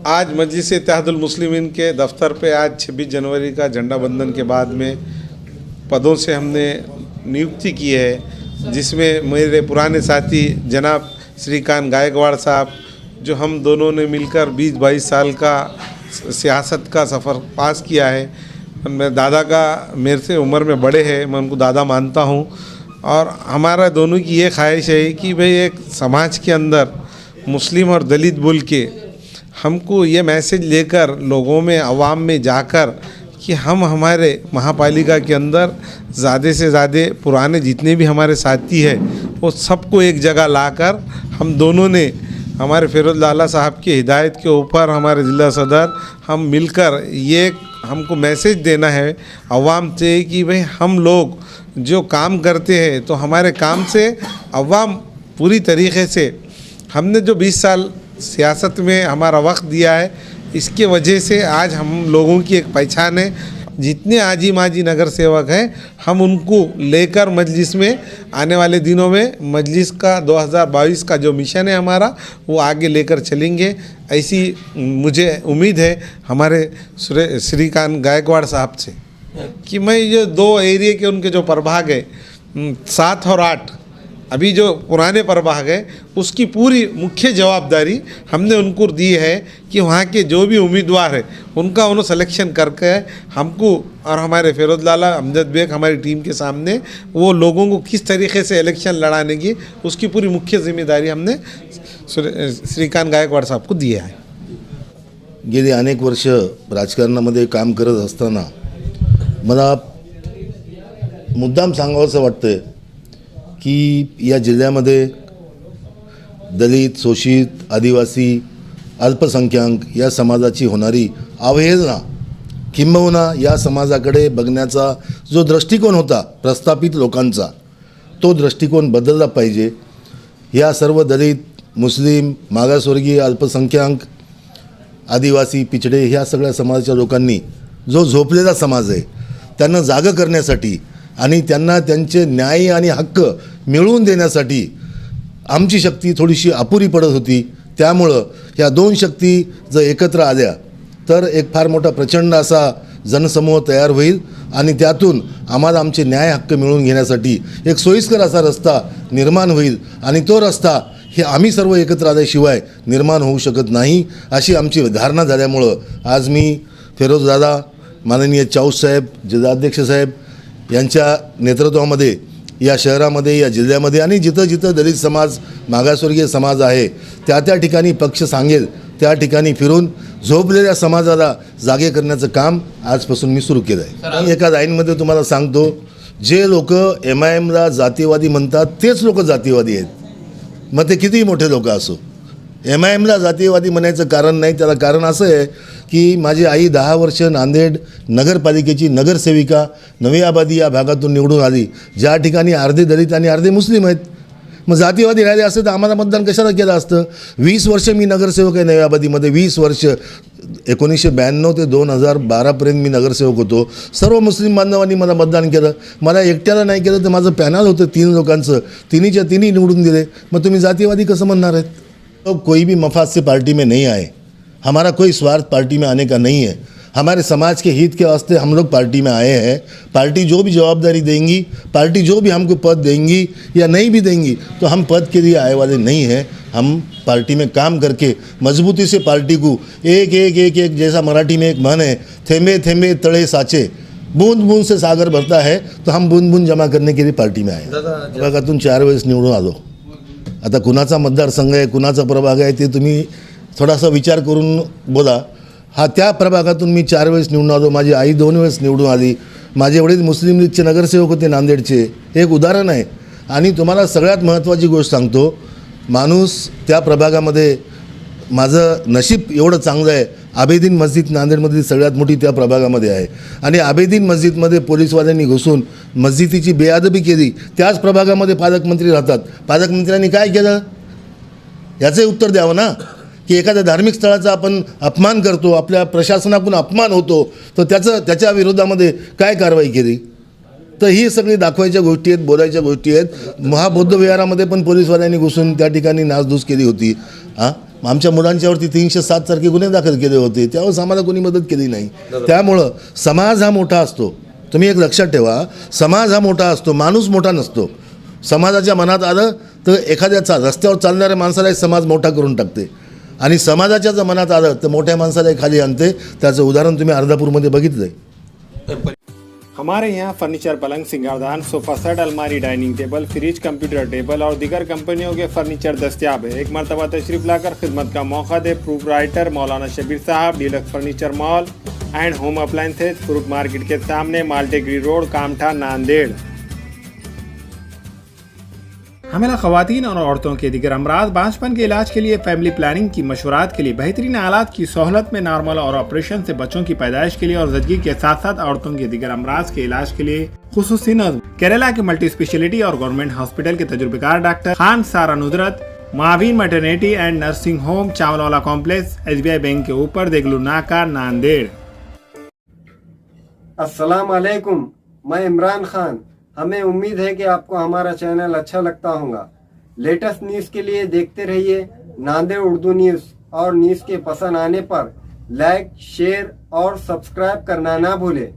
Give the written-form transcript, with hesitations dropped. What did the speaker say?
आज मजलिस इत्तेहादुल मुस्लिमीन के दफ्तर पे आज 26 जनवरी का झंडा बंधन के बाद में पदों से हमने नियुक्ति की है, जिसमें मेरे पुराने साथी जनाब श्रीकांत गायकवाड़ साहब, जो हम दोनों ने मिलकर 20-22 साल का सियासत का सफ़र पास किया है। मैं दादा का मेरे से उम्र में बड़े हैं, मैं उनको दादा मानता हूँ। और हमारा दोनों की ये ख्वाहिश है कि भाई एक समाज के अंदर मुस्लिम और दलित बोल के हमको ये मैसेज लेकर लोगों में अवाम में जाकर कि हम हमारे महापालिका के अंदर ज़्यादा से ज़्यादा पुराने जितने भी हमारे साथी हैं वो सबको एक जगह लाकर हम दोनों ने हमारे फिरोज लाला साहब की हिदायत के ऊपर हमारे ज़िला सदर हम मिलकर ये हमको मैसेज देना है अवाम से कि भाई हम लोग जो काम करते हैं तो हमारे काम से अवाम पूरी तरीके से हमने जो 20 साल सियासत में हमारा वक्त दिया है, इसके वजह से आज हम लोगों की एक पहचान है। जितने आजी माजी नगर सेवक हैं हम उनको लेकर मजलिस में आने वाले दिनों में मजलिस का 2022 का जो मिशन है हमारा वो आगे लेकर चलेंगे। ऐसी मुझे उम्मीद है हमारे श्रीकांत गायकवाड़ साहब से कि मैं ये 2 एरिया के उनके जो प्रभाग है 7 और 8 अभी जो पुराने प्रभाग है उसकी पूरी मुख्य जवाबदारी हमने उनको दी है कि वहाँ के जो भी उम्मीदवार है उनका उन्होंने सिलेक्शन करके हमको और हमारे फिरोज लाला अमजद बेग हमारी टीम के सामने वो लोगों को किस तरीके से इलेक्शन लड़ाने की उसकी पूरी मुख्य जिम्मेदारी हमने श्रीकांत गायकवाड़ साहब को दी है। गेली अनेक वर्ष राजकारणामध्ये काम करत असताना मला मुद्दाम सांगावंसं वाटतं की या जिल्ह्यामध्ये दलित, शोषित, आदिवासी, अल्पसंख्याक या समाजाची होणारी अवहेलना किंबहुना या समाजाकडे बघण्याचा जो दृष्टिकोन होता प्रस्थापित लोकांचा तो दृष्टिकोन बदलला पाहिजे। या सर्व दलित, मुस्लिम, मागासवर्गीय, अल्पसंख्याक, आदिवासी, पिछडे ह्या सगळ्या समाजाच्या लोकांनी जो झोपलेला समाज आहे त्यांना जागं करण्यासाठी आणि त्यांना त्यांचे न्याय आणि हक्क मिळवून देण्यासाठी आमची शक्ती थोडीशी अपुरी पडत होती। त्यामुळं ह्या 2 शक्ती जर एकत्र आल्या तर एक फार मोठा प्रचंड असा जनसमूह तयार होईल आणि त्यातून आम्हाला आमचे न्याय हक्क मिळवून घेण्यासाठी एक सोयीस्कर असा रस्ता निर्माण होईल आणि तो रस्ता हे आम्ही सर्व एकत्र आल्याशिवाय निर्माण होऊ शकत नाही अशी आमची धारणा झाल्यामुळं आज मी फिरोज दादा, माननीय चाऊस साहेब, जिल्हाध्यक्ष साहेब यांच्या नेतृत्वामध्ये या शहरामध्ये या जिल्ह्यामध्ये आणि जिथं जिथं दलित समाज, मागासवर्गीय समाज आहे त्या त्या ठिकाणी पक्ष सांगेल त्या ठिकाणी फिरून झोपलेल्या समाजाला जागे करण्याचं काम आजपासून मी सुरू केलं आहे। मी एका लाईनमध्ये तुम्हाला सांगतो, जे लोक MIMला जातीवादी म्हणतात तेच लोक जातीवादी आहेत, मग ते कितीही मोठे लोक असो। MIMला जातीवादी म्हणायचं कारण नाही, त्याला कारण असं आहे की माझी आई 10 वर्ष नांदेड नगरपालिकेची नगरसेविका नवी आबादी या भागातून निवडून आली, ज्या ठिकाणी अर्धे दलित आणि अर्धे मुस्लिम आहेत। मग जातीवादी राहिले असते तर आम्हाला मतदान कशाला केलं असतं। 20 वर्ष मी नगरसेवक आहे नवी आबादीमध्ये, 20 वर्ष 1992 ते 2012पर्यंत मी नगरसेवक होतो। सर्व मुस्लिम बांधवांनी मला मतदान केलं, मला एकट्याला नाही केलं तर माझं पॅनल होतं 3 लोकांचं, तिन्हीच्या तिन्ही निवडून दिले। मग तुम्ही जातीवादी कसं म्हणणार आहेत? तो कोई भी मफाद से पार्टी में नहीं आए, हमारा कोई स्वार्थ पार्टी में आने का नहीं है। हमारे समाज के हित के वास्ते हम लोग पार्टी में आए हैं। पार्टी जो भी जवाबदारी देंगी, पार्टी जो भी हमको पद देंगी या नहीं भी देंगी तो हम पद के लिए आए वाले नहीं हैं। हम पार्टी में काम करके मजबूती से पार्टी को एक एक एक एक जैसा मराठी में एक मन है, थेंबे थेंबे तळे साचे, बूंद बूंद से सागर भरता है, तो हम बूंद बूंद जमा करने के लिए पार्टी में आए। प्रभागातून 4 वेळेस निवडून आलो। आता कुणाचा मतदारसंघ आहे, कुणाचा प्रभाग आहे ते तुम्ही थोडासा विचार करून बोला। हा त्या प्रभागातून मी 4 वेळेस निवडून आलो, माझी आई 2 वेळेस निवडून आली, माझे वडील मुस्लिम लीगचे नगरसेवक होते नांदेडचे, एक उदाहरण आहे। आणि तुम्हाला सगळ्यात महत्त्वाची गोष्ट सांगतो, माणूस त्या प्रभागामध्ये माझं नशीब एवढं चांगलं आहे, आबेदीन मस्जिद नांदेडमधली सगळ्यात मोठी त्या प्रभागामध्ये आहे आणि आबेदीन मस्जिदमध्ये पोलीसवाल्यांनी घुसून मस्जिदीची बेअदबी केली। त्याच प्रभागामध्ये पालकमंत्री राहतात, पालकमंत्र्यांनी काय केलं याचे उत्तर द्यावं ना, की एखाद्या धार्मिक स्थळाचा आपण अपमान करतो, आपल्या प्रशासनाकडून अपमान होतो, तर त्याच्या विरोधामध्ये काय कारवाई केली? तर ही सगळी दाखवायच्या गोष्टी आहेत, बोलायच्या गोष्टी आहेत। महाबौद्ध विहारामध्ये पण पोलीसवाल्यांनी घुसून त्या ठिकाणी नासधूस केली होती। आमच्या मुलांच्यावरती 307 सारखे गुन्हे दाखल केले होते, त्यावेळेस आम्हाला कोणी मदत केली नाही. त्यामुळं समाज हा मोठा असतो. तुम्ही एक लक्षात ठेवा, समाज हा मोठा असतो, माणूस मोठा नसतो. समाजाच्या मनात आलं तर एखाद्याचा रस्त्यावर चालणाऱ्या माणसाला समाज मोठा करून टाकते आणि समाजाच्या जर मनात आलं तर मोठ्या माणसाला खाली आणते. त्याचं उदाहरण तुम्ही अर्धापूरमध्ये बघितलं आहे. हमारे यहाँ फर्नीचर, पलंग, सिंगारदान, सोफा सेट, अलमारी, dining table, fridge, computer table और दीगर कंपनियों के फर्नीचर दस्तियाब है. एक मरतबा तशरीफ लाकर खिदमत का मौका दे. प्रोपराइटर मौलाना शबीर साहब, deluxe furniture mall and home appliances, fruit market के सामने, माल्टेगरी रोड, कामठा, नांदेड़. हमेला ख़वातीन और औरतों के दिगर अमराज, बांझपन के इलाज के लिए, फैमिली प्लानिंग की मशवरात के लिए, बेहतरीन आलात की सहूलत में, नॉर्मल और ऑपरेशन से बच्चों की पैदाइश के लिए और ज़चगी के साथ साथ औरतों के दिगर अमराज के इलाज के लिए खुसूसी नज़्म केरला के मल्टी स्पेशलिटी और गवर्नमेंट हॉस्पिटल के तजुर्बेकार डॉक्टर खान सारा नुजरत, मावीन maternity and nursing home, Chawalwala complex, SBI bank के ऊपर, देगलू नाका, नांदेड़. अस्सलाम वालेकुम, मैं इमरान खान. हमें उम्मीद है कि आपको हमारा चैनल अच्छा लगता होगा. लेटेस्ट न्यूज़ के लिए देखते रहिए नांदेड़ उर्दू न्यूज़, और न्यूज़ के पसंद आने पर लाइक, शेयर और सब्सक्राइब करना ना भूलें.